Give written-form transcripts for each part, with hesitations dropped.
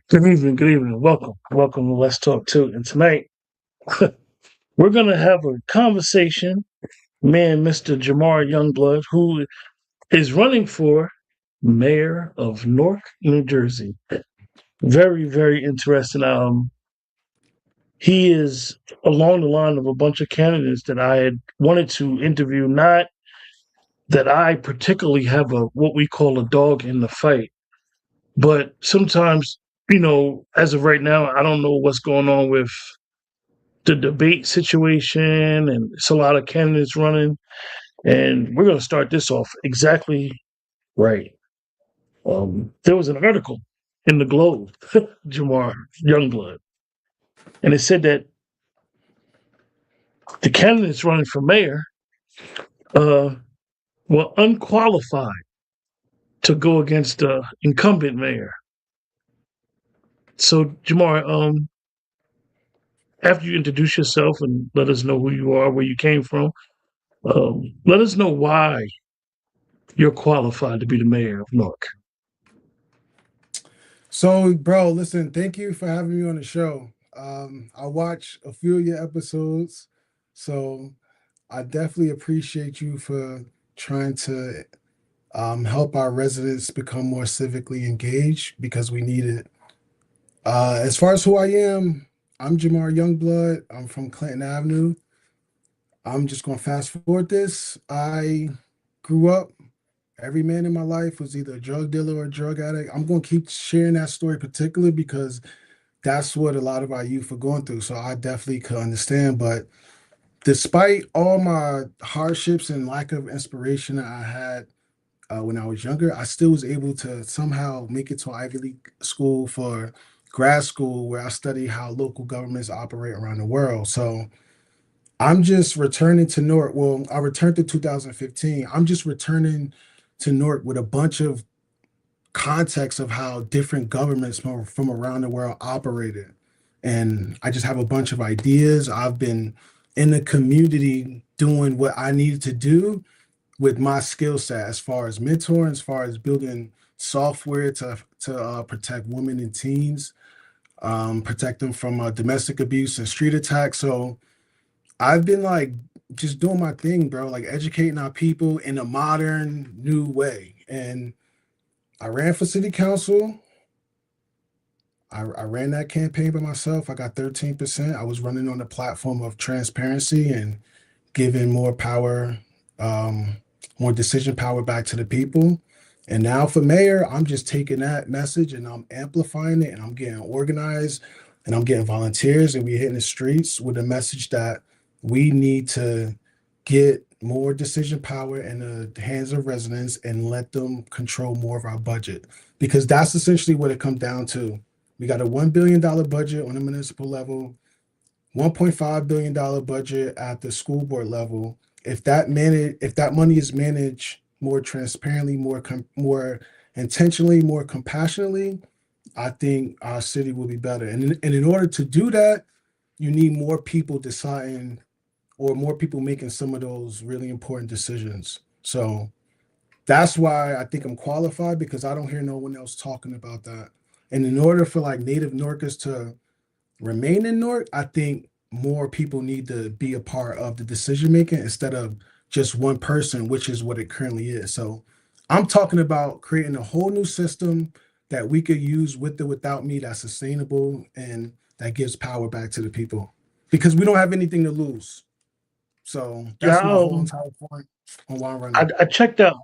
Good evening, good evening. Welcome to Let's Talk Too. And tonight, we're going to have a conversation. Man, Mr. Jhamar Youngblood, who is running for mayor of Newark, New Jersey. Very, very interesting. He is along the line of a bunch of candidates that I had wanted to interview, not that I particularly have what we call a dog in the fight. But sometimes, as of right now, I don't know what's going on with the debate situation, and it's a lot of candidates running. And we're going to start this off exactly right. There was an article in the Globe, Jhamar Youngblood, and it said that the candidates running for mayor uh, were unqualified to go against the incumbent mayor. So, Jhamar, after you introduce yourself and let us know who you are, where you came from, let us know why you're qualified to be the mayor of Newark. So, bro, listen, thank you for having me on the show. I watched a few of your episodes, so I definitely appreciate you for trying to help our residents become more civically engaged because we need it. As far as who I am, I'm Jhamar Youngblood. I'm from Clinton Avenue. I'm just going to fast forward this. I grew up, every man in my life was either a drug dealer or a drug addict. I'm going to keep sharing that story particularly because that's what a lot of our youth are going through. So I definitely could understand. But despite all my hardships and lack of inspiration that I had when I was younger, I still was able to somehow make it to Ivy League school for grad school where I study how local governments operate around the world. So I'm just returning to Newark. Well, I returned to 2015. I'm just returning to Newark with a bunch of context of how different governments from around the world operated. And I just have a bunch of ideas. I've been in the community doing what I needed to do with my skill set as far as mentoring, as far as building software to protect women and teens, protect them from domestic abuse and street attacks. So I've been like just doing my thing, bro, like educating our people in a modern, new way. And I ran for city council. I ran that campaign by myself. I got 13%. I was running on the platform of transparency and giving more power, more decision power back to the people. And now for mayor, I'm just taking that message and I'm amplifying it and I'm getting organized and I'm getting volunteers and we're hitting the streets with a message that we need to get more decision power in the hands of residents and let them control more of our budget. Because that's essentially what it comes down to. We got a $1 billion budget on the municipal level, $1.5 billion budget at the school board level. If that money is managed more transparently, more intentionally, more compassionately, I think our city will be better. And in order to do that, you need more people deciding or more people making some of those really important decisions. So that's why I think I'm qualified, because I don't hear no one else talking about that. And in order for like native Norkers to remain in Newark, I think more people need to be a part of the decision making instead of just one person, which is what it currently is. So I'm talking about creating a whole new system that we could use with or without me, that's sustainable and that gives power back to the people, because we don't have anything to lose. So Yeah, that's my whole entire point on why I'm running. I checked out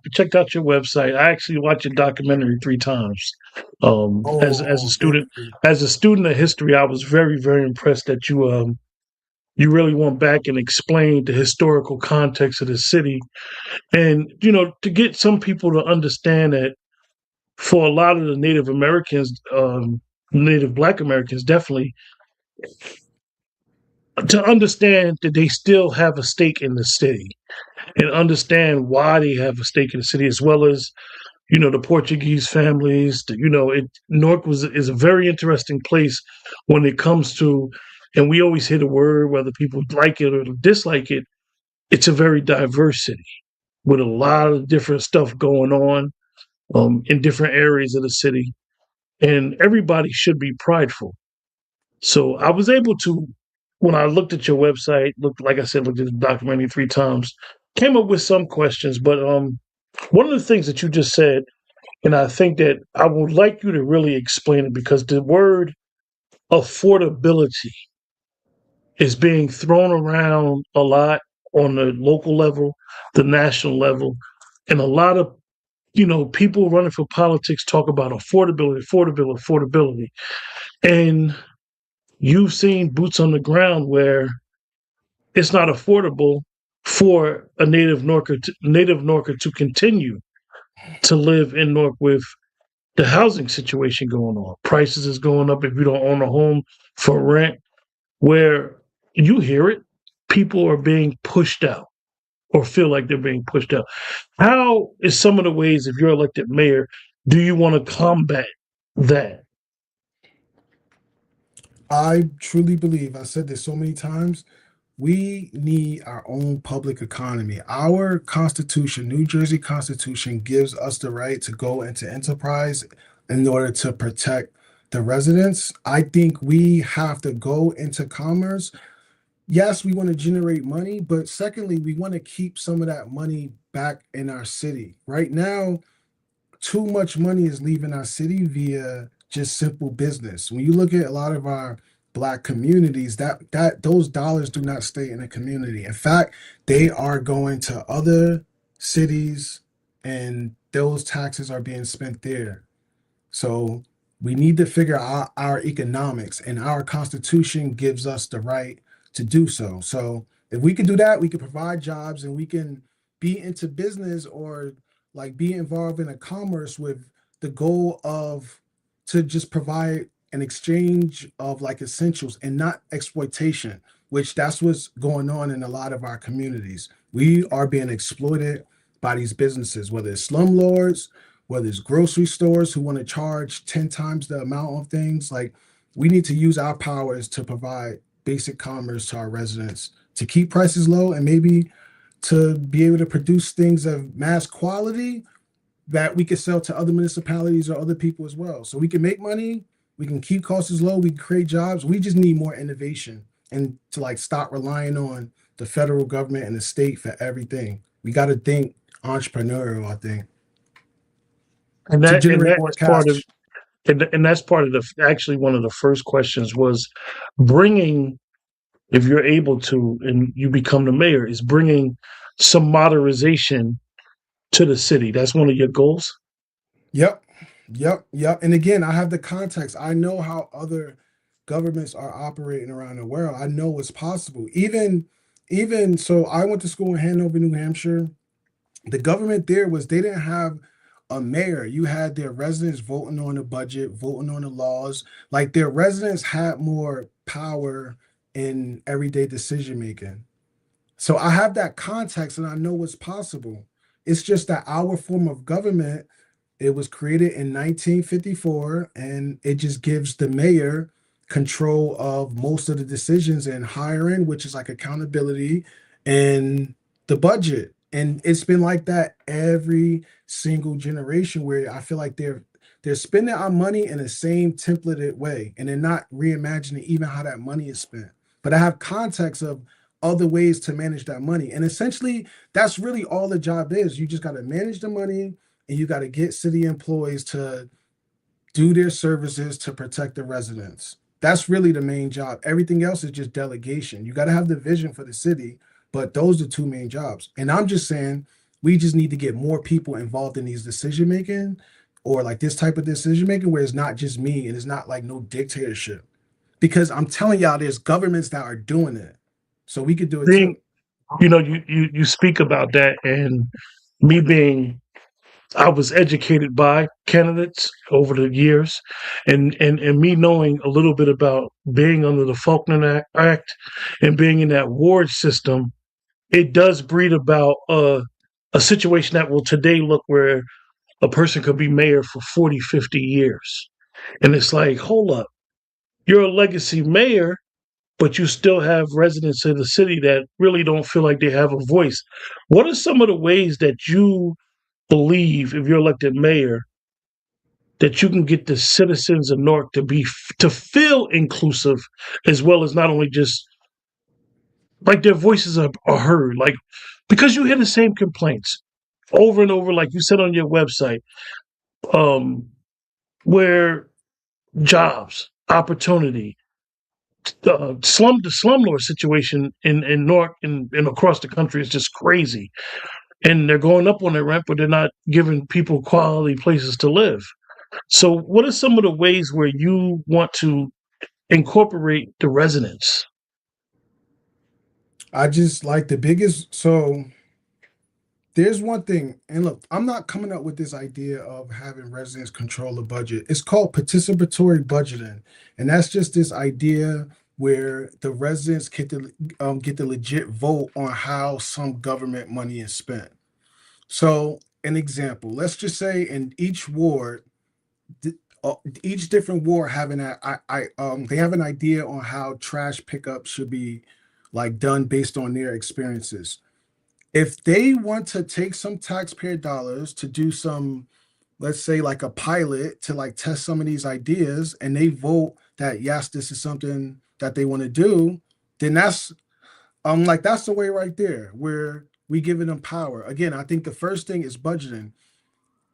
your website. I actually watched your documentary 3 times. As a Oh, thank student, you. of history, I was very impressed that you really went back and explained the historical context of the city, and to get some people to understand that for a lot of the Native Americans, Native Black Americans, definitely to understand that they still have a stake in the city and understand why they have a stake in the city, as well as the Portuguese families. Newark is a very interesting place when it comes to, and we always hear the word whether people like it or dislike it. It's a very diverse city with a lot of different stuff going on in different areas of the city, and everybody should be prideful. So I was able to, when I looked at your website, like I said, looked at the documentary 3 times, came up with some questions. But one of the things that you just said, and I think that I would like you to really explain it, because the word affordability is being thrown around a lot on the local level, the national level, and a lot of people running for politics talk about affordability. And you've seen boots on the ground where it's not affordable for a native Norker to continue to live in Newark with the housing situation going on. Prices is going up if you don't own a home for rent, where you hear it, people are being pushed out or feel like they're being pushed out. How is some of the ways, if you're elected mayor, do you want to combat that? I truly believe, I said this so many times, we need our own public economy. Our Constitution, New Jersey Constitution, gives us the right to go into enterprise in order to protect the residents. I think we have to go into commerce. Yes, we want to generate money, but secondly, we want to keep some of that money back in our city. Right now, too much money is leaving our city via just simple business. When you look at a lot of our black communities, that those dollars do not stay in the community. In fact, they are going to other cities and those taxes are being spent there. So we need to figure out our economics, and our constitution gives us the right to do so. So if we can do that, we can provide jobs and we can be into business or like be involved in a commerce with the goal of to just provide an exchange of like essentials and not exploitation, which that's what's going on in a lot of our communities. We are being exploited by these businesses, whether it's slumlords, whether it's grocery stores who want to charge 10 times the amount of things. Like, we need to use our powers to provide basic commerce to our residents to keep prices low and maybe to be able to produce things of mass quality that we can sell to other municipalities or other people as well. So we can make money, we can keep costs low, we can create jobs. We just need more innovation and to like stop relying on the federal government and the state for everything. We got to think entrepreneurial, I think, And to that and generate that more is part of cash. and that's part of the actually one of the first questions was bringing, if you're able to and you become the mayor, is bringing some modernization to the city. That's one of your goals. Yep. Yep. And again, I have the context. I know how other governments are operating around the world. I know what's possible. Even even so, I went to school in Hanover, New Hampshire. The government there was they didn't have a mayor. You had their residents voting on the budget, voting on the laws. Like their residents had more power in everyday decision making. So I have that context and I know what's possible. It's just that our form of government, it was created in 1954 and it just gives the mayor control of most of the decisions and hiring, which is like accountability and the budget. And it's been like that every single generation where I feel like they're spending our money in the same templated way and they're not reimagining even how that money is spent. But I have context of other ways to manage that money. And essentially, that's really all the job is. You just got to manage the money and you got to get city employees to do their services to protect the residents. That's really the main job. Everything else is just delegation. You got to have the vision for the city, but those are the two main jobs. And I'm just saying we just need to get more people involved in these decision making or like this type of decision making where it's not just me and it's not like no dictatorship. Because I'm telling y'all, there's governments that are doing it. So we could do it too. Being, you speak about that, and me being, I was educated by candidates over the years, and me knowing a little bit about being under the Act and being in that ward system, it does breed about a situation that will today look where a person could be mayor for 40, 50 years. And it's like, hold up, you're a legacy mayor, but you still have residents of the city that really don't feel like they have a voice. What are some of the ways that you believe, if you're elected mayor, that you can get the citizens of Newark to feel inclusive, as well as not only just like their voices are heard, like because you hear the same complaints over and over, like you said on your website, um, where jobs, opportunity, the slumlord situation in Newark and across the country is just crazy, and they're going up on their rent, but they're not giving people quality places to live. So, what are some of the ways where you want to incorporate the residents? I just like the biggest. So there's one thing, and look, I'm not coming up with this idea of having residents control the budget. It's called participatory budgeting, and that's just this idea where the residents get the legit vote on how some government money is spent. So, an example, let's just say in each ward, th- each different ward having they have an idea on how trash pickup should be like done based on their experiences. If they want to take some taxpayer dollars to do some, let's say like a pilot to like test some of these ideas and they vote that yes, this is something that they want to do, then that's the way right there where we giving them power. Again, I think the first thing is budgeting.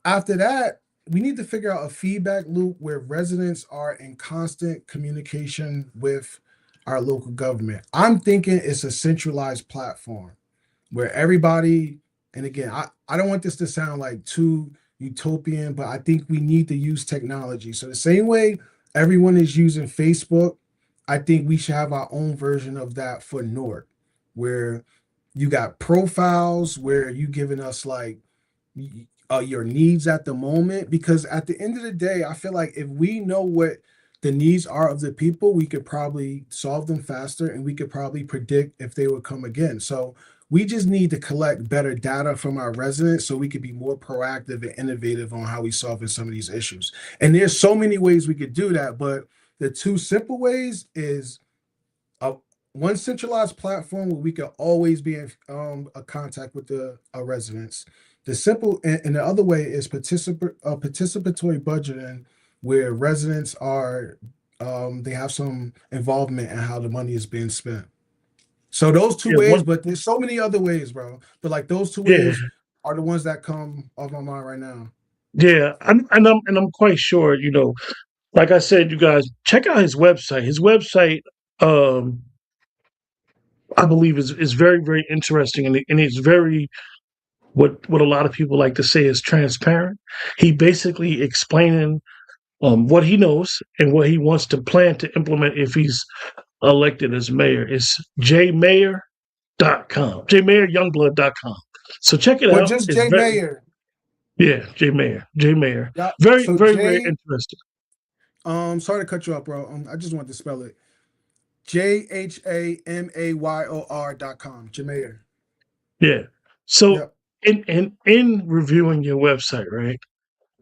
After that, we need to figure out a feedback loop where residents are in constant communication with our local government. I'm thinking it's a centralized platform where everybody, and again, I don't want this to sound like too utopian, but I think we need to use technology. So the same way everyone is using Facebook, I think we should have our own version of that for Nord, where you got profiles where you giving us like your needs at the moment. Because at the end of the day, I feel like if we know what the needs are of the people, we could probably solve them faster and we could probably predict if they would come again. So we just need to collect better data from our residents so we could be more proactive and innovative on how we solving some of these issues. And there's so many ways we could do that, but the two simple ways is a one centralized platform where we can always be in a contact with the residents. The simple and the other way is participatory budgeting, where residents are they have some involvement in how the money is being spent. So those two Yeah, ways, one, but there's so many other ways, bro. But like those two yeah, ways are the ones that come off my mind right now. yeah. I'm quite sure. Like I said, you guys check out his website. His website, um, I believe, is very, very interesting, and it's very what a lot of people like to say is transparent. He basically explaining what he knows and what he wants to plan to implement if he's elected as mayor. It's jmayor.com. JMayorYoungblood.com. So check it Or out. just It's J very, Mayer. yeah, J Mayor. Yeah. Very, So very, very J, interesting. sorry to cut you off, bro. I just wanted to spell it. JHAMAYOR.com. Jamayer. Yeah. So Yep. in reviewing your website, right,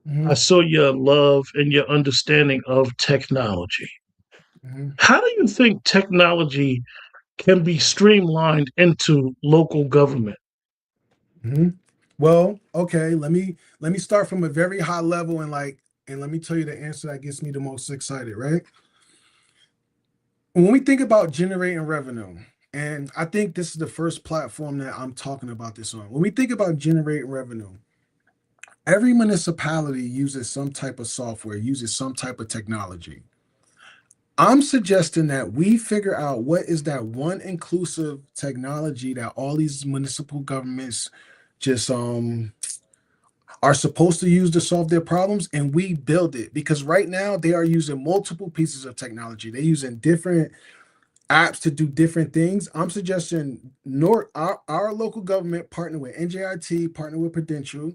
I Hmm. saw your love and your understanding of technology. Hmm. How do you think technology can be streamlined into local government? Hmm. Well, okay, let me start from a very high level and let me tell you the answer that gets me the most excited, right? When we think about generating revenue, and I think this is the first platform that I'm talking about this on. When we think about generating revenue, every municipality uses some type of software, uses some type of technology. I'm suggesting that we figure out what is that one inclusive technology that all these municipal governments just are supposed to use to solve their problems, and we build it, because right now they are using multiple pieces of technology. They're using different apps to do different things. I'm suggesting our local government partner with NJIT, partner with Prudential.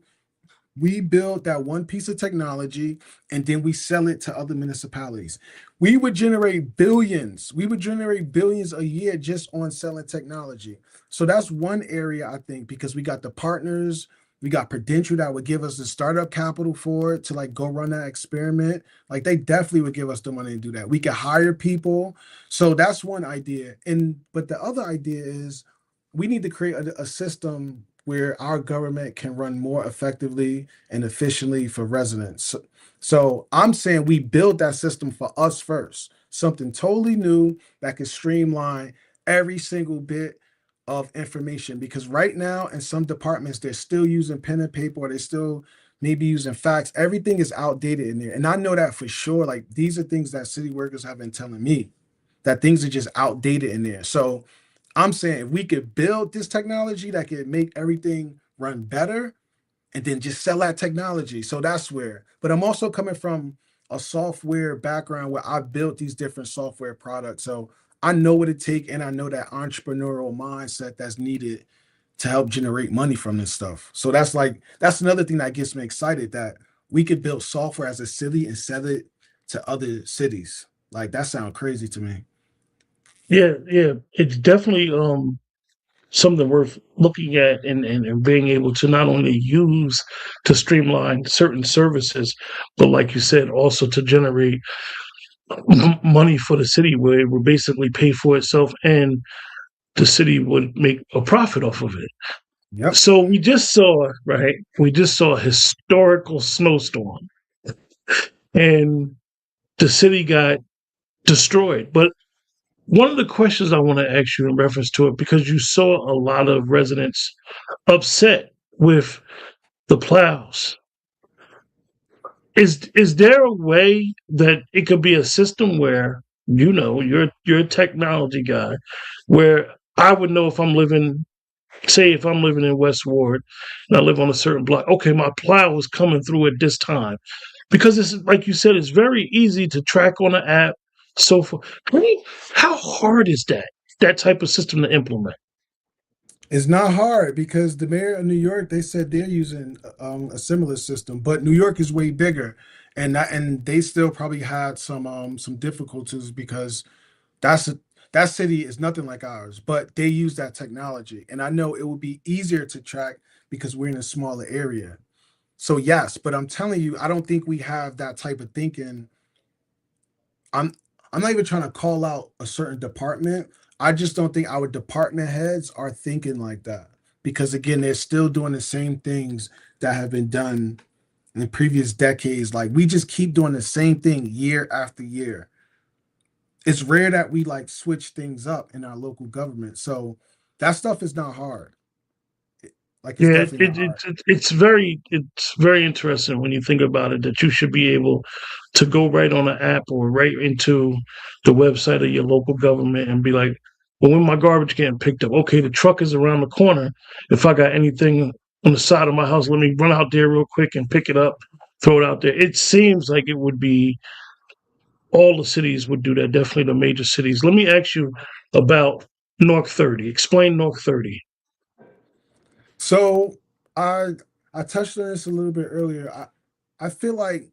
We build that one piece of technology and then we sell it to other municipalities. We would generate billions. We would generate billions a year just on selling technology. So that's one area, I think, because we got the partners, we got Prudential that would give us the startup capital for it to like go run that experiment. Like they definitely would give us the money to do that. We could hire people. So that's one idea. And but the other idea is we need to create a system where our government can run more effectively and efficiently for residents. So I'm saying we build that system for us first, something totally new that can streamline every single bit of information. Because right now, in some departments, they're still using pen and paper, or they're still maybe using fax. Everything is outdated in there. And I know that for sure. Like these are things that city workers have been telling me, that things are just outdated in there. So I'm saying if we could build this technology that could make everything run better and then just sell that technology. So that's where, but I'm also coming from a software background where I built these different software products. So I know what it takes and I know that entrepreneurial mindset that's needed to help generate money from this stuff. So that's another thing that gets me excited, that we could build software as a city and sell it to other cities. Like that sounds crazy to me. Yeah, yeah. It's definitely something worth looking at and being able to not only use to streamline certain services, but like you said, also to generate money for the city where it would basically pay for itself and the city would make a profit off of it. Yep. So we just saw, right? We just saw a historical snowstorm and the city got destroyed. But one of the questions I want to ask you in reference to it, because you saw a lot of residents upset with the plows. Is there a way that it could be a system where you're a technology guy, where I would know if I'm living, say if I'm living in West Ward and I live on a certain block, okay, my plow is coming through at this time, because it's like you said, it's very easy to track on an app. So for how hard is that type of system to implement? It's not hard because the mayor of New York, they said they're using a similar system, but New York is way bigger, and they still probably had some difficulties because that's a, that city is nothing like ours, but they use that technology, and I know it would be easier to track because we're in a smaller area. So yes, but I'm telling you, I don't think we have that type of thinking. I'm I'm not even trying to call out a certain department. I just don't think our department heads are thinking like that, because again, they're still doing the same things that have been done in previous decades. Like we just keep doing the same thing year after year. It's rare that we like switch things up in our local government. So that stuff is not hard. Like it's Yeah, definitely not hard. it's very interesting when you think about it that you should be able to go right on an app or right into the website of your local government and be like, well, when my garbage getting picked up, okay, the truck is around the corner. If I got anything on the side of my house, let me run out there real quick and pick it up, throw it out there. It seems like it would be all the cities would do that, definitely the major cities. Let me ask you about North 30. Explain North 30. So I I touched on this a little bit earlier. I feel like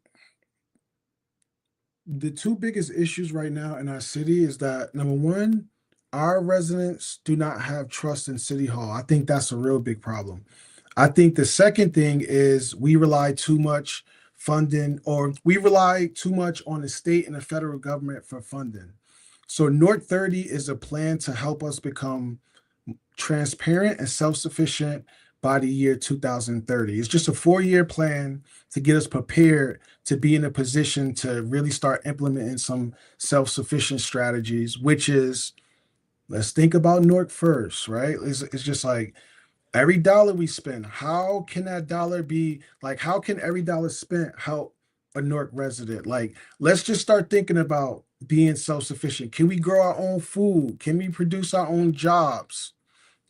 the two biggest issues right now in our city is that number one, our residents do not have trust in City Hall. I think that's a real big problem. I think the second thing is we rely too much funding, or we rely too much on the state and the federal government for funding. So North 30 is a plan to help us become transparent and self-sufficient by the year 2030. It's just a 4-year plan to get us prepared to be in a position to really start implementing some self-sufficient strategies, which is, let's think about Newark first, right? It's just like every dollar we spend, how can that dollar be like, how can every dollar spent help a Newark resident? Like, let's just start thinking about being self-sufficient. Can we grow our own food? Can we produce our own jobs?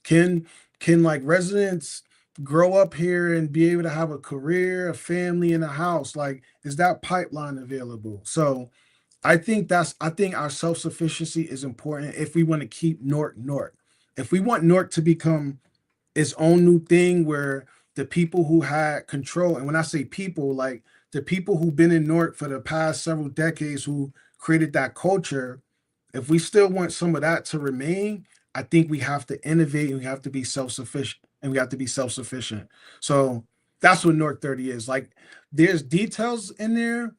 Can can like residents grow up here and be able to have a career, a family, and a house? Like, is that pipeline available? So I think our self-sufficiency is important if we want to keep North North. If we want North to become its own new thing where the people who had control, and when I say people, like the people who've been in North for the past several decades who created that culture, if we still want some of that to remain, I think we have to innovate and we have to be self-sufficient and we have to be self-sufficient. So that's what North 30 is. Like there's details in there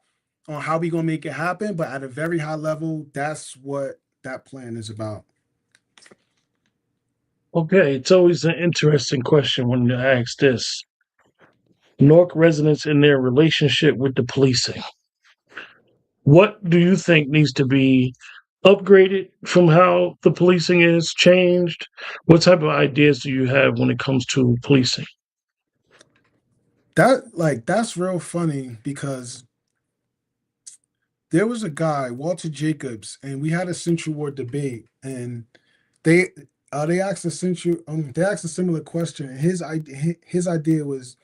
on how we gonna make it happen, but at a very high level, that's what that plan is about. Okay, it's always an interesting question when you ask this. Newark residents in their relationship with the policing. What do you think needs to be upgraded from how the policing is changed? What type of ideas do you have when it comes to policing? That's real funny because there was a guy, Walter Jacobs, and we had a Central War debate, and they they asked a central they asked a similar question. And his idea was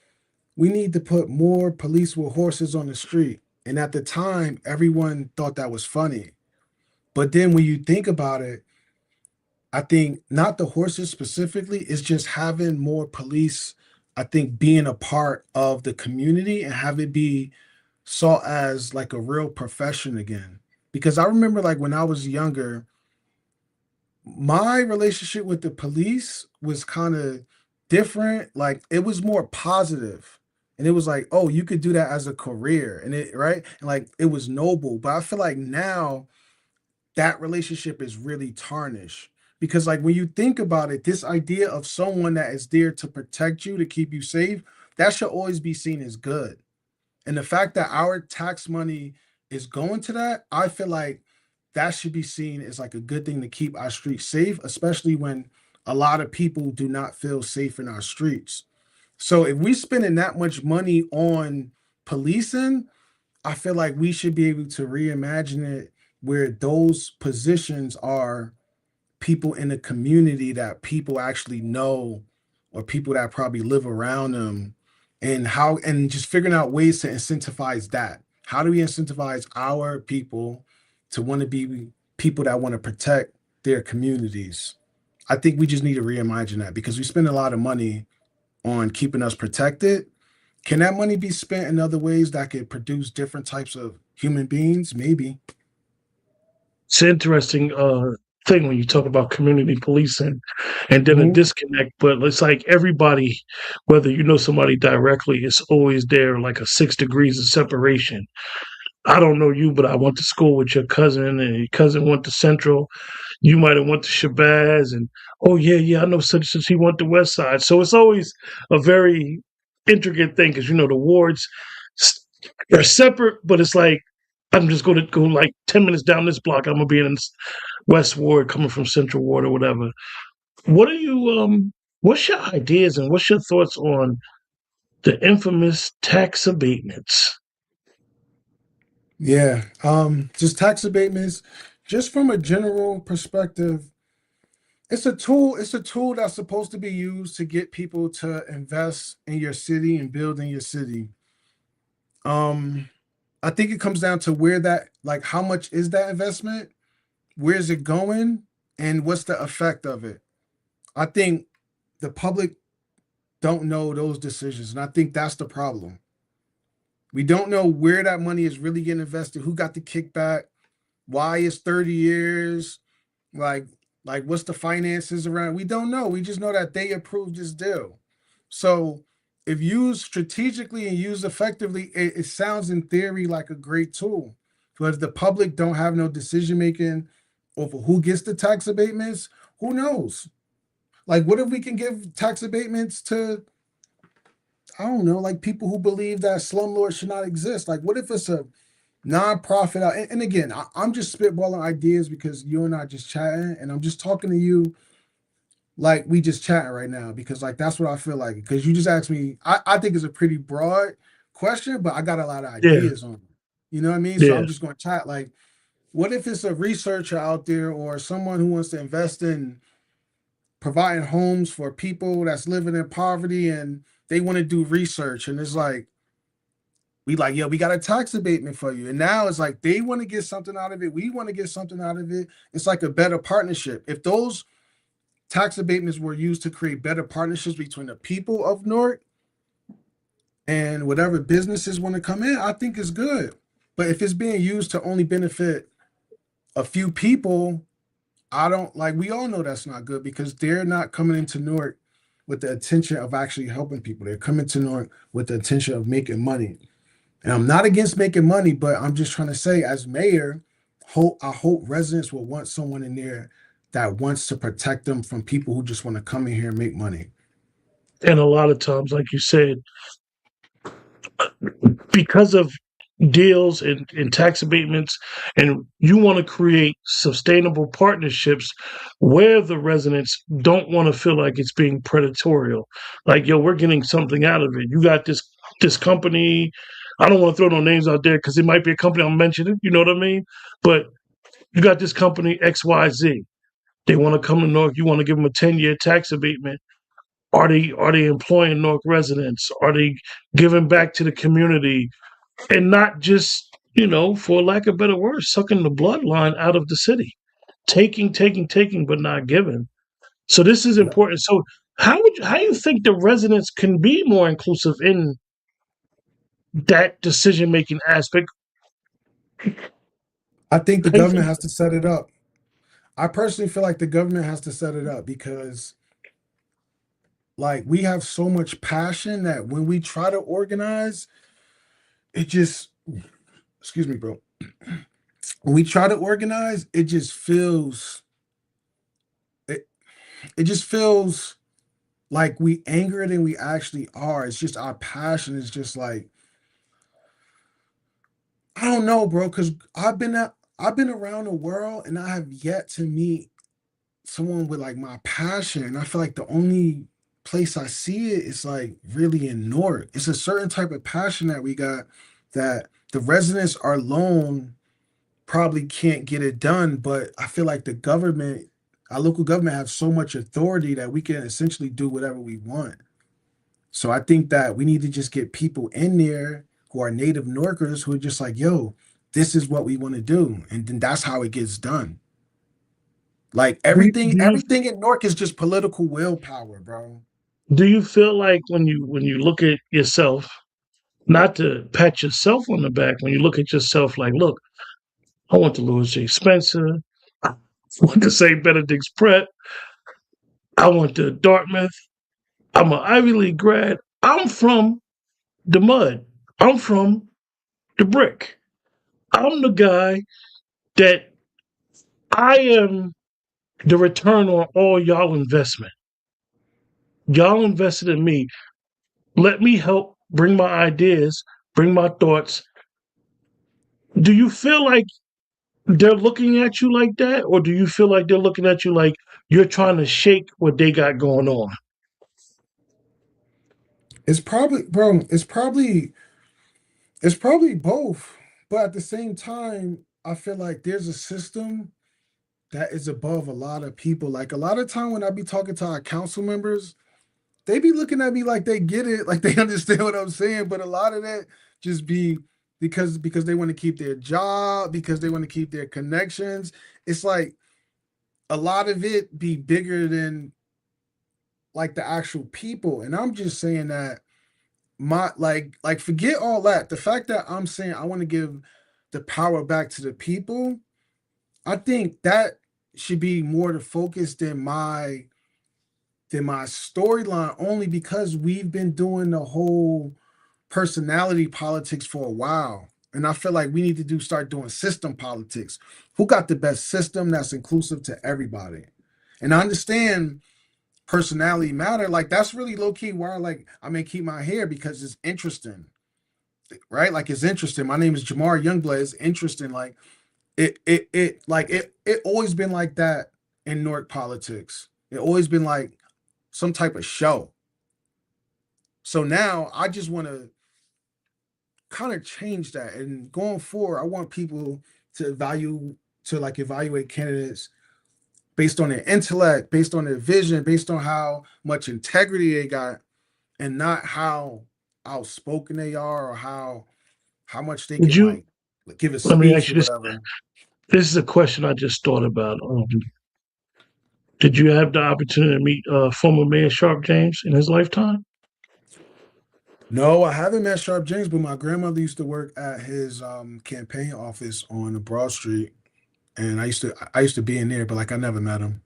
we need to put more police with horses on the street. And at the time, everyone thought that was funny. But then when you think about it, I think not the horses specifically, it's just having more police, I think being a part of the community and have it be saw as like a real profession again. Because I remember like when I was younger, my relationship with the police was kind of different. Like it was more positive. And it was like, oh, you could do that as a career. And it right. And like it was noble. But I feel like now that relationship is really tarnished. Because like when you think about it, this idea of someone that is there to protect you, to keep you safe, that should always be seen as good. And the fact that our tax money is going to that, I feel like that should be seen as like a good thing to keep our streets safe, especially when a lot of people do not feel safe in our streets. So if we spending that much money on policing, I feel like we should be able to reimagine it where those positions are people in the community that people actually know or people that probably live around them, and how and just figuring out ways to incentivize that. How do we incentivize our people to want to be people that want to protect their communities? I think we just need to reimagine that because we spend a lot of money on keeping us protected. Can that money be spent in other ways that could produce different types of human beings? Maybe. It's an interesting thing when you talk about community policing and then a Mhm. disconnect, but it's like everybody, whether you know somebody directly, is always there like a 6 degrees of separation. I don't know you, but I went to school with your cousin, and your cousin went to Central. You might have went to Shabazz, and oh yeah, yeah, I know since he went to West Side. So it's always a very intricate thing because you know the wards s- are separate, but it's like I'm just going to go like 10 minutes down this block. I'm gonna be in this West Ward, coming from Central Ward or whatever. What are you? What's your ideas and what's your thoughts on the infamous tax abatements? Yeah. Just tax abatements, just from a general perspective, it's a tool that's supposed to be used to get people to invest in your city and build in your city. Um, I think it comes down to where that like how much is that investment? Where is it going? And what's the effect of it? I think the public don't know those decisions. And I think that's the problem. We don't know where that money is really getting invested, who got the kickback, why is 30 years, like what's the finances around. We don't know. We just know that they approved this deal. So if used strategically and used effectively, it sounds in theory like a great tool. But if the public don't have no decision making over who gets the tax abatements, who knows? Like, what if we can give tax abatements to, I don't know, like people who believe that slumlords should not exist? Like, what if it's a nonprofit out? And again, I'm just spitballing ideas because you and I just chatting, and I'm just talking to you like we just chatting right now because like that's what I feel like. Because you just asked me, I think it's a pretty broad question, but I got a lot of Yeah, ideas on it. You know what I mean? So yeah. I'm just going to chat like, what if it's a researcher out there or someone who wants to invest in providing homes for people that's living in poverty and they want to do research and it's like we like, yo, we got a tax abatement for you. And now it's like they want to get something out of it. We want to get something out of it. It's like a better partnership. If those tax abatements were used to create better partnerships between the people of Newark and whatever businesses want to come in, I think is good. But if it's being used to only benefit a few people, I don't like, we all know that's not good because they're not coming into Newark with the intention of actually helping people. They're coming to Newark with the intention of making money. And I'm not against making money, but I'm just trying to say, as mayor, I hope residents will want someone in there that wants to protect them from people who just want to come in here and make money. And a lot of times, like you said, because of deals and tax abatements, and you want to create sustainable partnerships where the residents don't want to feel like it's being predatorial. Like, yo, we're getting something out of it. You got this company. I don't want to throw no names out there because it might be a company I'm mentioning. You know what I mean? But you got this company XYZ. They want to come to North. You want to give them a 10-year tax abatement. Are they employing North residents? Are they giving back to the community? And not just, for lack of better words, sucking the bloodline out of the city, taking, but not giving. So this is Yeah. important. So how you think the residents can be more inclusive in that decision making aspect? I think the How you government think, has to set it up. I personally feel like the government has to set it up because like we have so much passion that when we try to organize, it just excuse me, bro. When we try to organize, it, it just feels like we angrier than we actually are. It's just our passion is just like I don't know, bro, because I've been around the world and I have yet to meet someone with like my passion. I feel like the only place I see it is like really in Newark. It's a certain type of passion that we got that the residents are alone probably can't get it done. But I feel like the government, our local government, have so much authority that we can essentially do whatever we want. So I think that we need to just get people in there who are native Norkers who are just like, yo, this is what we want to do. And then that's how it gets done. Like do you, do you everything in Newark is just political willpower, bro. do you feel like when you look at yourself, not to pat yourself on the back, when you look at yourself like, look, I went to Louis J. Spencer, I went to St. Benedict's Prep, I went to Dartmouth, I'm an Ivy League grad, I'm from the mud, I'm from the brick. I'm the guy that I am the return on all y'all investment. Y'all invested in me. Let me help bring my ideas, bring my thoughts. Do you feel like they're looking at you like that? Or do you feel like they're looking at you like you're trying to shake what they got going on? It's probably, bro, it's probably both. But at the same time, I feel like there's a system that is above a lot of people. Like a lot of time when I be talking to our council members, they be looking at me like they get it, like they understand what I'm saying. But a lot of that just be because they want to keep their job, because they want to keep their connections. It's like a lot of it be bigger than like the actual people. And I'm just saying that my like forget all that. The fact that I'm saying I want to give the power back to the people, I think that should be more the focus than my storyline, only because we've been doing the whole personality politics for a while. And I feel like we need to do start doing system politics. Who got the best system that's inclusive to everybody? And I understand personality matter. Like that's really low key why like I may keep my hair because it's interesting, right? Like it's interesting. My name is Jhamar Youngblood. It's interesting. Like it always been like that in Newark politics. It always been like some type of show. So now I just want to kind of change that. And going forward, I want people to evaluate candidates based on their intellect, based on their vision, based on how much integrity they got, and not how outspoken they are or how much they Would can you, like give a let me speech ask or you this. whatever. This is a question I just thought about. Did you have the opportunity to meet former Mayor Sharp James in his lifetime? No, I haven't met Sharp James, but my grandmother used to work at his campaign office on the Broad Street, and I used to be in there, but like I never met him.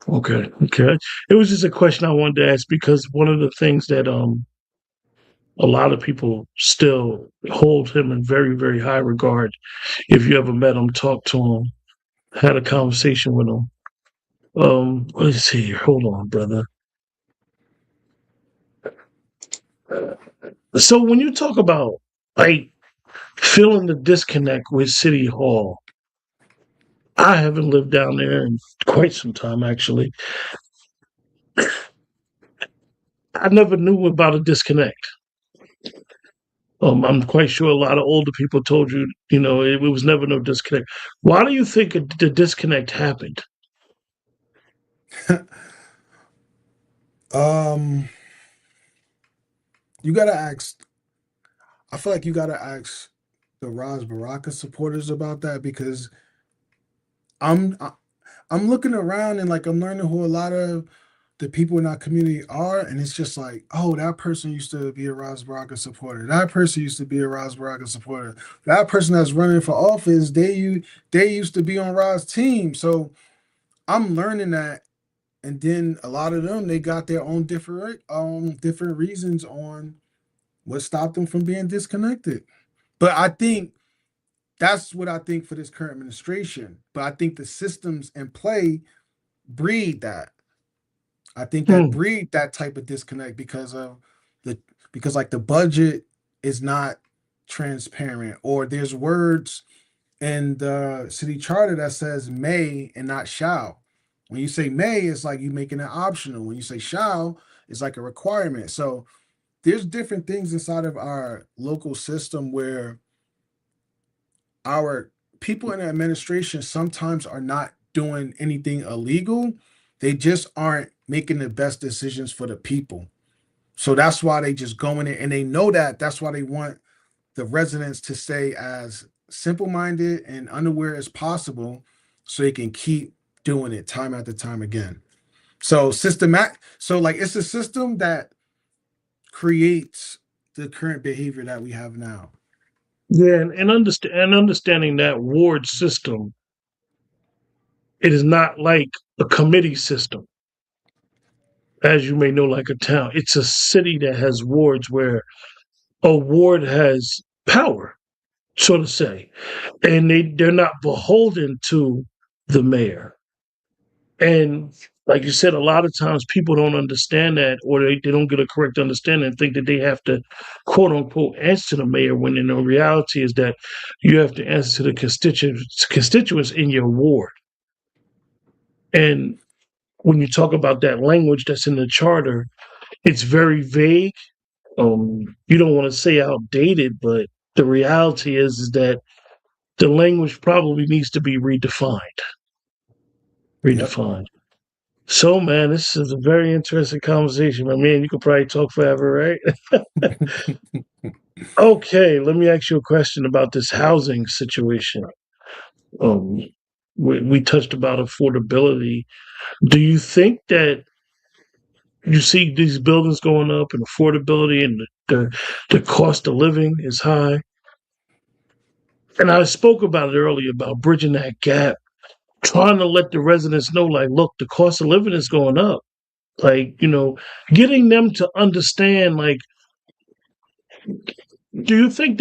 Okay, okay. It was just a question I wanted to ask because one of the things that a lot of people still hold him in very, very high regard. If you ever met him, talked to him, had a conversation with him. Let's see here. Hold on, brother. So when you talk about like feeling the disconnect with City Hall, I haven't lived down there in quite some time actually. I never knew about a disconnect. I'm quite sure a lot of older people told you, it was never no disconnect. Why do you think the disconnect happened? um, you gotta ask. I feel like you gotta ask the Raz Baraka supporters about that because I'm I- I'm looking around and like I'm learning who a lot of the people in our community are, and it's just like, oh, that person used to be a Raz Baraka supporter. That person used to be a Raz Baraka supporter. That person that's running for office, they used to be on Raz's team. So I'm learning that, and then a lot of them they got their own different reasons on what stopped them from being disconnected. But I think that's what I think for this current administration. But I think the systems in play breed that. I think that Hmm. breed that type of disconnect the because like the budget is not transparent, or there's words in the city charter that says may and not shall. When you say may, it's like you making it optional. When you say shall, it's like a requirement. So there's different things inside of our local system where our people in the administration sometimes are not doing anything illegal. They just aren't making the best decisions for the people. So that's why they just go in it and they know that. That's why they want the residents to stay as simple minded and unaware as possible so they can keep doing it time after time again. So systematic so like it's a system that creates the current behavior that we have now. Yeah, and understanding that ward system, it is not like a committee system, as you may know, like a town. It's a city that has wards where a ward has power, so to say, and they're not beholden to the mayor. And like you said, a lot of times people don't understand that, or they don't get a correct understanding and think that they have to, quote unquote, answer to the mayor, when in the reality is that you have to answer to the constituents in your ward. And when you talk about that language that's in the charter, it's very vague. You don't want to say outdated, but the reality is that the language probably needs to be redefined. Yep. Redefined. So, man, this is a very interesting conversation. I mean, you could probably talk forever, right? Okay, let me ask you a question about this housing situation. Um, we touched about affordability. Do you think that you see these buildings going up and affordability and the cost of living is high? And I spoke about it earlier about bridging that gap, trying to let the residents know, like, look, the cost of living is going up. Like, getting them to understand, like, do you think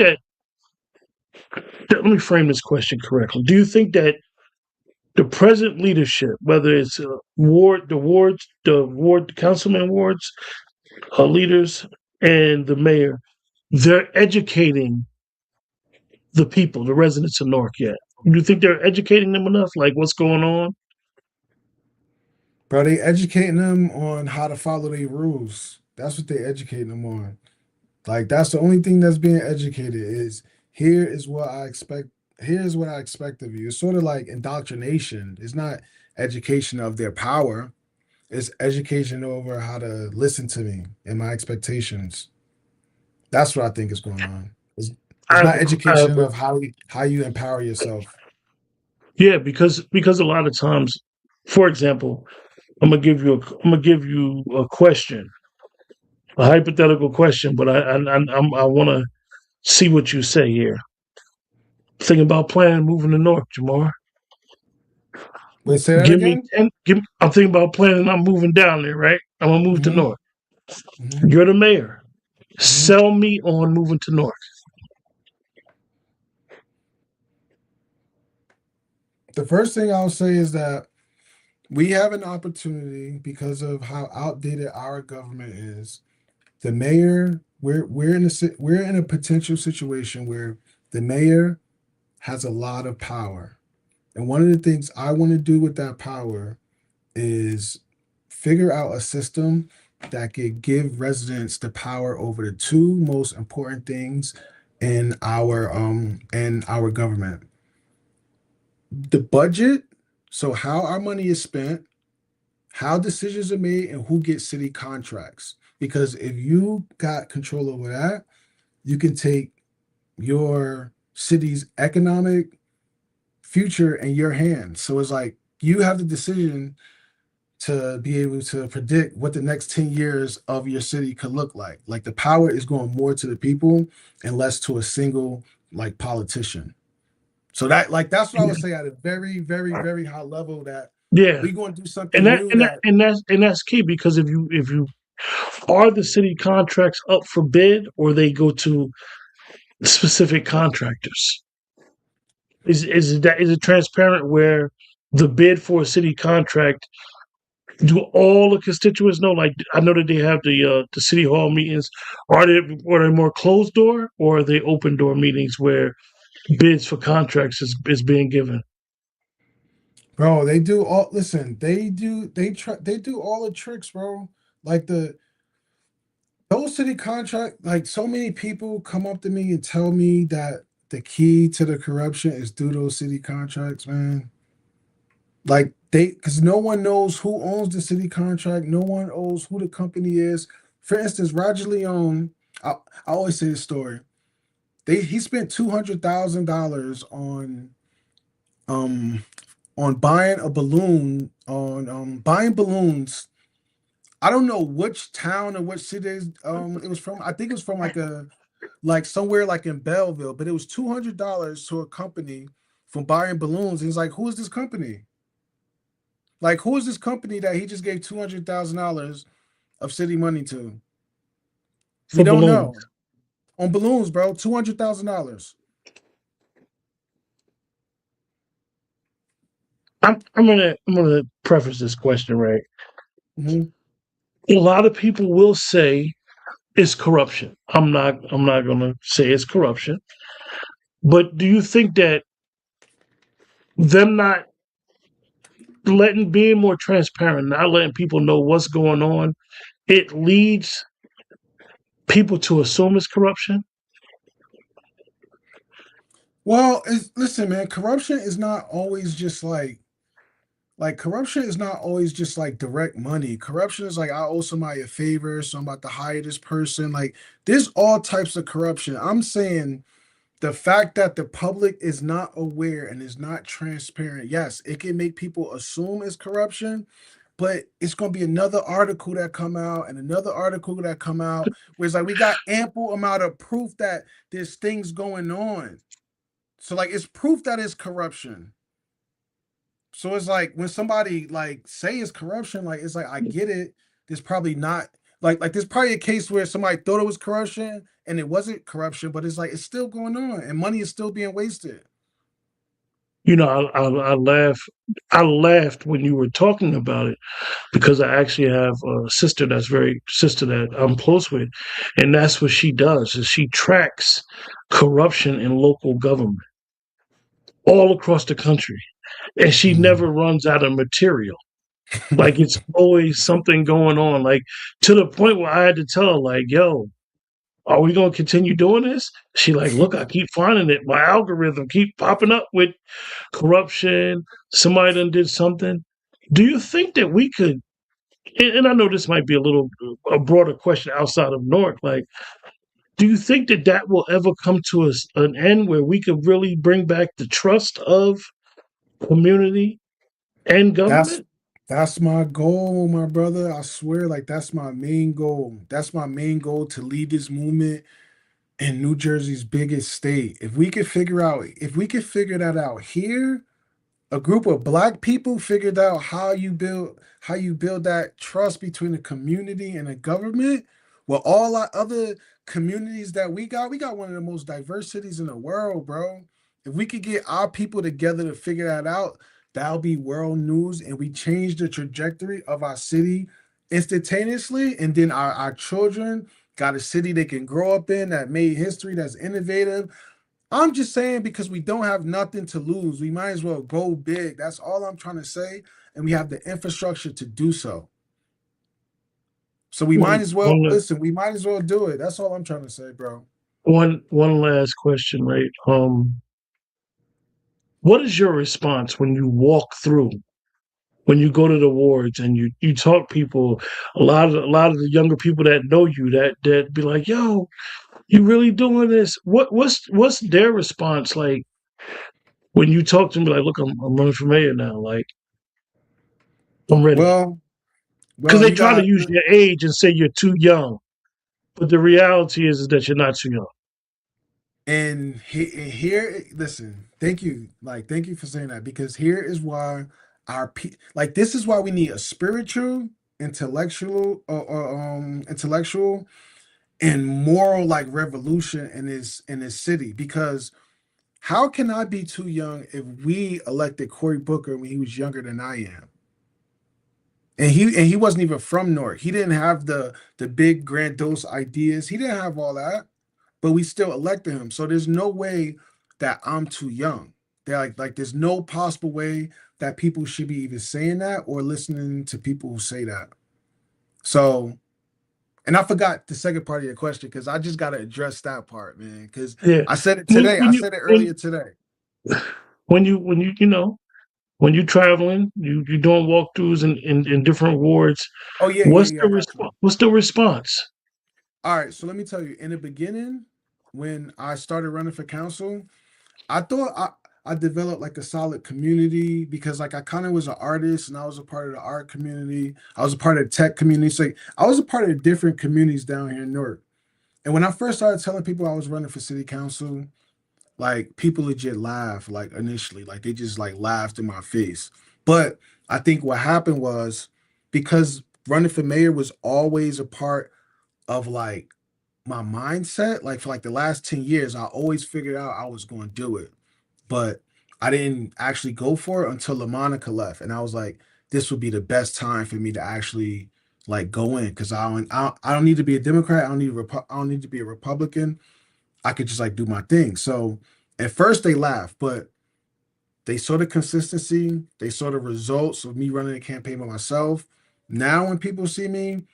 let me frame this question correctly. Do you think that the present leadership, whether it's the ward councilman wards, leaders, and the mayor, they're educating the people, the residents of Newark yet? Do you think they're educating them enough? Like what's going on? Bro, they educating them on how to follow their rules. That's what they educating them on. Like that's the only thing that's being educated is here is what I expect. Here's what I expect of you. It's sort of like indoctrination. It's not education of their power. It's education over how to listen to me and my expectations. That's what I think is going on. It's I have not a, I have education a, of how you empower yourself. yeah, because a lot of times, for example, I'm gonna give you a question, a hypothetical question, but I want to see what you say here. Thinking about planning moving to North, Jamar. Wait, say that Give me again? 10. I'm thinking about planning. I'm moving down there, right? I'm gonna move to hmm North. hmm You're the mayor. hmm Sell me on moving to North. The first thing I'll say is that we have an opportunity because of how outdated our government is. The mayor, we're in a potential situation where the mayor has a lot of power. And one of the things I want to do with that power is figure out a system that could give residents the power over the two most important things in our government. The budget, so how our money is spent, how decisions are made, and who gets city contracts. Because if you got control over that, you can take your city's economic future in your hands. So it's like you have the decision to be able to predict what the next 10 years of your city could look like. Like the power is going more to the people and less to a single like politician. So that's what I would say at a very, very, very high level that Yeah, we're going to do and something that new and that that and that's key because if you are the city contracts up for bid or they go to specific contractors. Is it transparent where the bid for a city contract, do all the constituents know? Like I know that they have the city hall meetings. Are they more closed door or are they open door meetings where bids for contracts is being given? bro, they do all listen, they do all the tricks, bro. Like those city contract, like so many people come up to me and tell me that the key to the corruption is through those city contracts, man. Like because no one knows who owns the city contract, no one knows who the company is. For instance, Roger Leone, I always say this story. He spent $200,000 um on buying a balloon on buying balloons. I don't know which town or which city it was from. I think it was from like somewhere like in Belleville, but it was $200 to a company from buying balloons. And he's like, who is this company? Like, who is this company that he just gave $200,000 of city money to? We For don't balloons. know. On balloons, bro, $200,000. I'm gonna preface this question right. Mm-hmm. A lot of people will say it's corruption. I'm not gonna say it's corruption. But do you think that them not letting being more transparent, not letting people know what's going on, it leads people to assume it's corruption? Well, listen, man, corruption is not always just like corruption is not always just like direct money. Corruption is like I owe somebody a favor, so I'm about to hire this person. Like there's all types of corruption. I'm saying the fact that the public is not aware and is not transparent, yes, it can make people assume it's corruption, but it's gonna be another article that come out and another article that come out where it's like we got ample amount of proof that there's things going on. So like it's proof that it's corruption. So it's like when somebody like say it's corruption, like it's like I get it. There's probably not like there's probably a case where somebody thought it was corruption and it wasn't corruption, but it's like it's still going on and money is still being wasted. You know, I laugh. I laughed when you were talking about it because I actually have a sister that I'm close with, and that's what she does is she tracks corruption in local government all across the country, and she Mm. never runs out of material. Like it's always something going on. Like to the point where I had to tell her, like, "Yo, are we gonna continue doing this?" She like, "Look, I keep finding it. My algorithm keep popping up with corruption. Somebody done did something." Do you think that we could? And I know this might be a broader question outside of Newark. Like, do you think that that will ever come to us an end where we could really bring back the trust of community and That's government? that's my goal, my brother. I swear, like that's my main goal. That's my main goal to lead this movement in New Jersey's biggest state. If we could figure that out here, a group of black people figured out how you build that trust between the community and the government. Well, all our other communities that we got one of the most diverse cities in the world, bro. If we could get our people together to figure that out, that'll be world news, and we change the trajectory of our city instantaneously. And then our children got a city they can grow up in that made history, that's innovative. I'm just saying because we don't have nothing to lose, we might as well go big. That's all I'm trying to say. And we have the infrastructure to do so. So we might One, as well one, listen, we might as well do it. That's all I'm trying to say, bro. one last question, right? What is your response when you walk through, when you go to the wards and you talk people, a lot of the younger people that know you that be like, "Yo, you really doing this?" What's their response like when you talk to them? Like, "Look, I'm running for mayor now. Like, I'm ready." Well, Because well, they you try to got use your age and say you're too young, but the reality is that you're not too young. and here, listen, thank you. Like, thank you for saying that because here is why like this is why we need a spiritual, intellectual and moral like revolution in this city because how can I be too young if we elected Cory Booker when he was younger than I am? And he wasn't even from Newark. He didn't have the big grandiose ideas. He didn't have all that, but we still elected him. So there's no way that I'm too young. They're like there's no possible way that people should be even saying that or listening to people who say that. So and I forgot the second part of your question because I just gotta address that part, man. Because Yeah. I said it When today. I when you said it when earlier today. when you when you traveling, you doing walkthroughs in different wards. Oh yeah, yeah, yeah. I got you. What's the response? All right, so let me tell you. In the beginning, when I started running for council, I thought I developed like a solid community because like I kind of was an artist and I was a part of the art community. I was a part of the tech community. So like, I was a part of different communities down here in Newark. And when I first started telling people I was running for city council, like people legit laughed like initially, like they just like laughed in my face. But I think what happened was because running for mayor was always a part of like my mindset, like for like the last 10 years, I always figured out I was going to do it. But I didn't actually go for it until LaMonica left. And I was like, this would be the best time for me to actually like go in because I don't need to be a Democrat. I don't need to be a Republican. I could just like do my thing. So at first they laughed, but they saw the consistency, they saw the results of me running a campaign by myself. Now when people see me,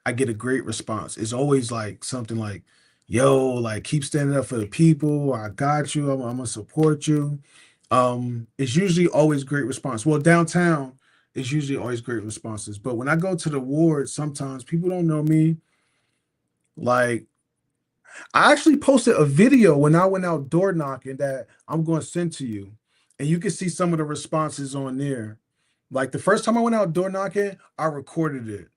I get a great response. It's always like something like, yo, like keep standing up for the people. I got you. I'm gonna support you. It's usually always great response. Well, downtown, it's usually always great responses. But when I go to the ward, sometimes people don't know me. Like I actually posted a video when I went out door knocking that I'm going to send to you, and you can see some of the responses on there. Like the first time I went out door knocking, I recorded it,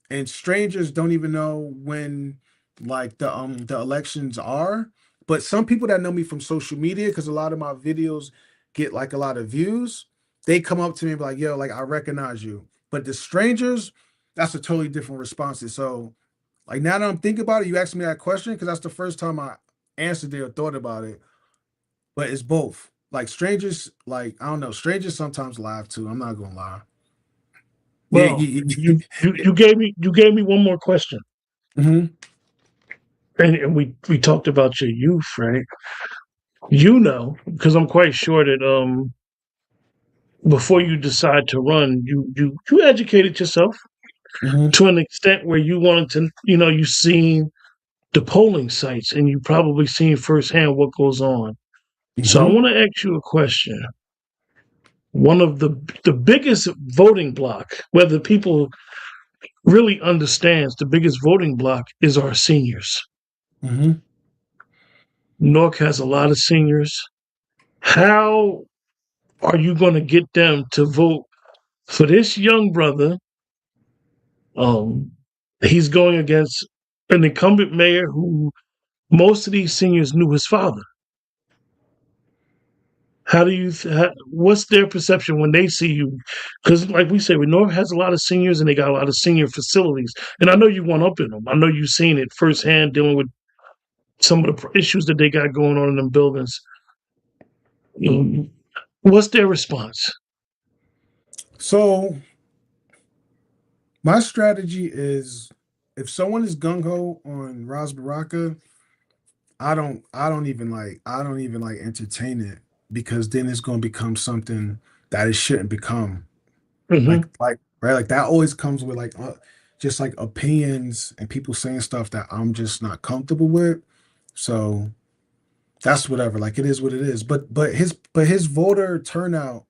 and strangers don't even know when like the elections are. But some people that know me from social media, because a lot of my videos get like a lot of views, they come up to me and be like, "Yo, like I recognize you." But the strangers, that's a totally different response. So like now that I'm thinking about it, you asked me that question because that's the first time I answered it or thought about it. But it's both. Like strangers, like I don't know, strangers sometimes laugh too. I'm not gonna lie. Yeah, Well, you gave me one more question, mhm, and we talked about your youth, right? You know, because I'm quite sure that before you decide to run, you educated yourself mhm, to an extent where you wanted to, you know, you seen the polling sites and you probably seen firsthand what goes on. So I mhm, want to ask you a question. One of the biggest voting block, whether people really understands the biggest voting block is our seniors. mhm. Newark has a lot of seniors. How are you going to get them to vote for this young brother? Um, he's going against an incumbent mayor who most of these seniors knew his father. How do you? What's their perception when they see you? Because, like we say, North has a lot of seniors and they got a lot of senior facilities. And I know you went up in them. I know you've seen it firsthand, dealing with some of the issues that they got going on in them buildings. What's their response? So my strategy is if someone is gung ho on Ras Baraka, I don't even like entertain it because then it's gonna become something that it shouldn't become. Hmm. Like right, like that always comes with like just like opinions and people saying stuff that I'm just not comfortable with. So that's whatever. Like it is what it is. But his voter turnout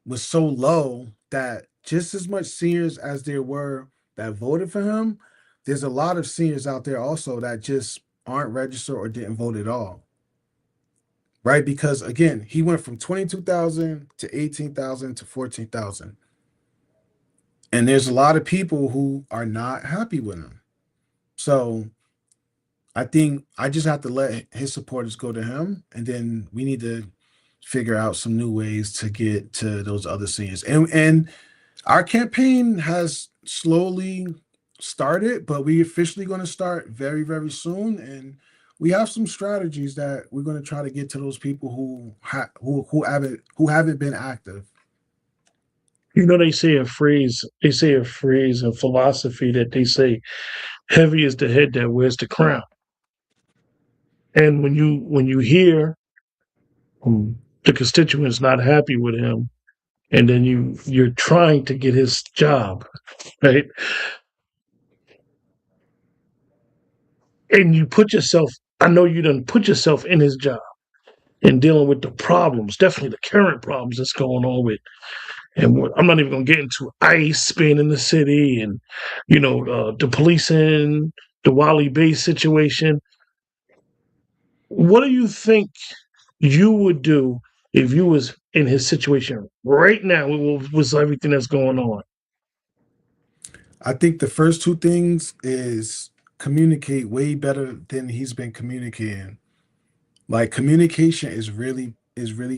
was so low that just as much seniors as there were that voted for him, there's a lot of seniors out there also that just aren't registered or didn't vote at all. Right? Because again, he went from 22,000 to 18,000 to 14,000. And there's a lot of people who are not happy with him. So I think I just have to let his supporters go to him, and then we need to figure out some new ways to get to those other seniors. And our campaign has slowly started, but we officially going to start very, very soon. And we have some strategies that we're going to try to get to those people who haven't been active. You know, they say a phrase. They say a phrase, a philosophy that they say, "Heavy is the head that wears the crown." And when you hear the constituents not happy with him, and then you're trying to get his job, right? And you put yourself. I know you done put yourself in his job and dealing with the problems, definitely the current problems that's going on with. And I'm not even going to get into ICE being in the city and, the policing, the Wally Bay situation. What do you think you would do if you was in his situation right now with everything that's going on? I think the first two things is communicate way better than he's been communicating. Like communication is really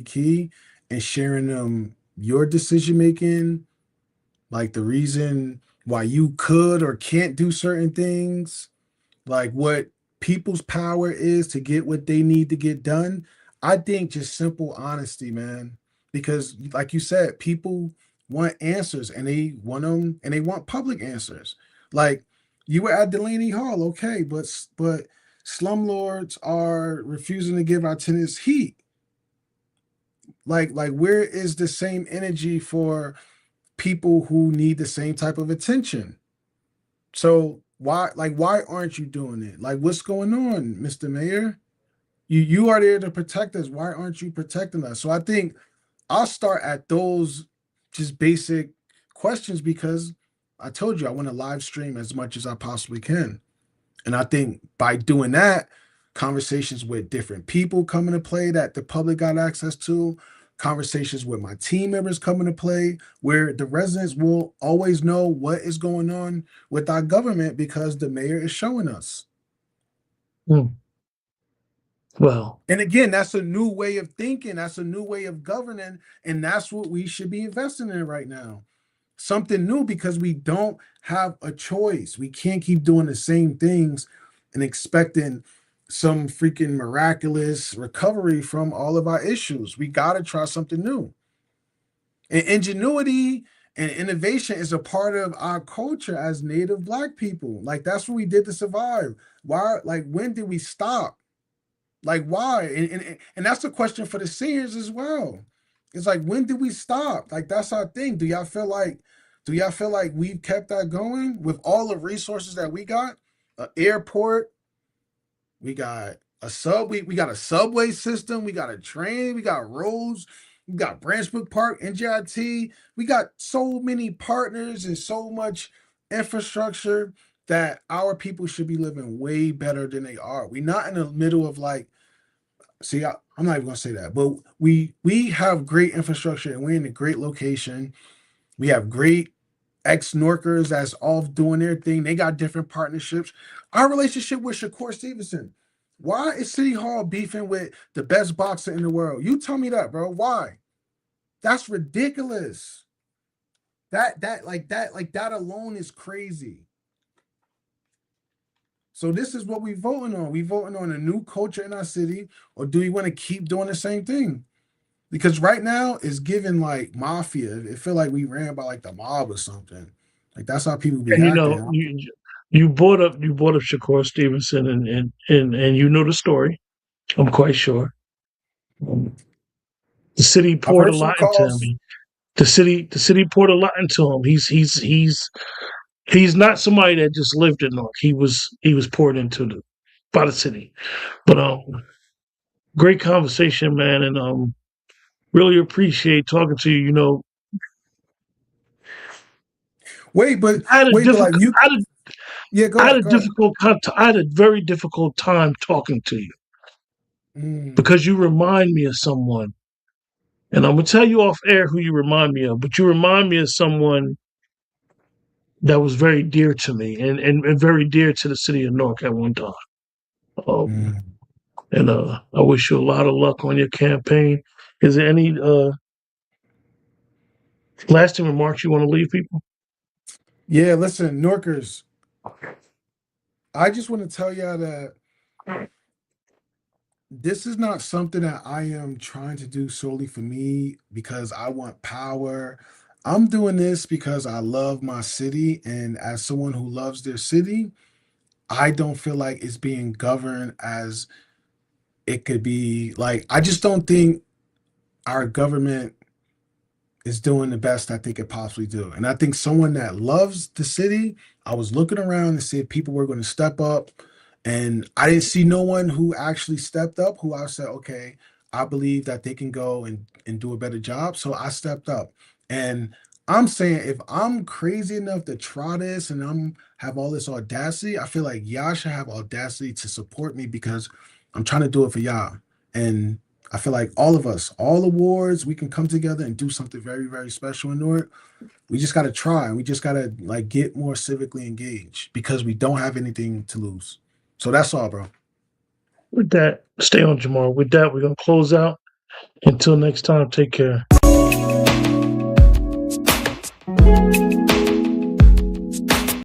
key, and sharing your decision making, like the reason why you could or can't do certain things, like what people's power is to get what they need to get done. I think just simple honesty, man. Because like you said, people want answers and they want them and they want public answers. Like you were at Delaney Hall, okay, but slumlords are refusing to give our tenants heat. Like where is the same energy for people who need the same type of attention? So why aren't you doing it? Like what's going on, Mr. Mayor? You are there to protect us. Why aren't you protecting us? So I think I'll start at those just basic questions because I told you I want to live stream as much as I possibly can. And I think by doing that, conversations with different people come into play that the public got access to, conversations with my team members come into play, where the residents will always know what is going on with our government because the mayor is showing us. Mm. Well, And again, that's a new way of thinking, that's a new way of governing, and that's what we should be investing in right now. Something new because we don't have a choice. We can't keep doing the same things and expecting some freaking miraculous recovery from all of our issues. We got to try something new. And ingenuity and innovation is a part of our culture as Native Black people. Like that's what we did to survive. Why? Like when did we stop? Like why? And that's the question for the seniors as well. It's like when did we stop? Like that's our thing. Do y'all feel like we've kept that going with all the resources that we got? An airport, we got we got a subway system, we got a train, we got roads, we got Branchbrook Park, NJIT. We got so many partners and so much infrastructure that our people should be living way better than they are. We're not in the middle of like, see, I'm not even gonna say that, but we have great infrastructure and we're in a great location. We have great ex-Norkers that's all doing their thing. They got different partnerships. Our relationship with Shakur Stevenson. Why is City Hall beefing with the best boxer in the world? You tell me that, bro. Why? That's ridiculous. That alone is crazy. So this is what we voting on. We voting on a new culture in our city, or do we want to keep doing the same thing? Because right now it's giving like mafia. It feel like we ran by like the mob or something. Like that's how people be and acting. you brought up Shakur Stevenson, and you know the story. I'm quite sure. Um, the city I've poured a heard some lot into calls. him. The city poured a lot into him. He's not somebody that just lived in Newark. He was poured into by the city. But great conversation, man, and really appreciate talking to you. Wait, but I had a wait, but like difficult, you, yeah, go I had ahead, a go ahead. difficult, I had a very difficult time talking to you Mm, because you remind me of someone, and I'm gonna tell you off air who you remind me of. But you remind me of someone that was very dear to me, and very dear to the city of Newark at one time. Um, mm. and I wish you a lot of luck on your campaign. Is there any lasting remarks you want to leave people? Yeah, listen, Norkers, I just want to tell y'all that this is not something that I am trying to do solely for me because I want power. I'm doing this because I love my city, and as someone who loves their city, I don't feel like it's being governed as it could be. Like, I just don't think our government is doing the best I think it possibly do. And I think someone that loves the city, I was looking around to see if people were going to step up. And I didn't see no one who actually stepped up who I said, okay, I believe that they can go and do a better job. So I stepped up. And I'm saying if I'm crazy enough to try this and I'm have all this audacity, I feel like y'all should have audacity to support me because I'm trying to do it for y'all. And I feel like all of us, all awards, we can come together and do something very, very special in Newark. We just got to try and we just got to like get more civically engaged because we don't have anything to lose. So that's all, bro. With that, stay on, Jamar. With that, we're gonna close out. Until next time, take care.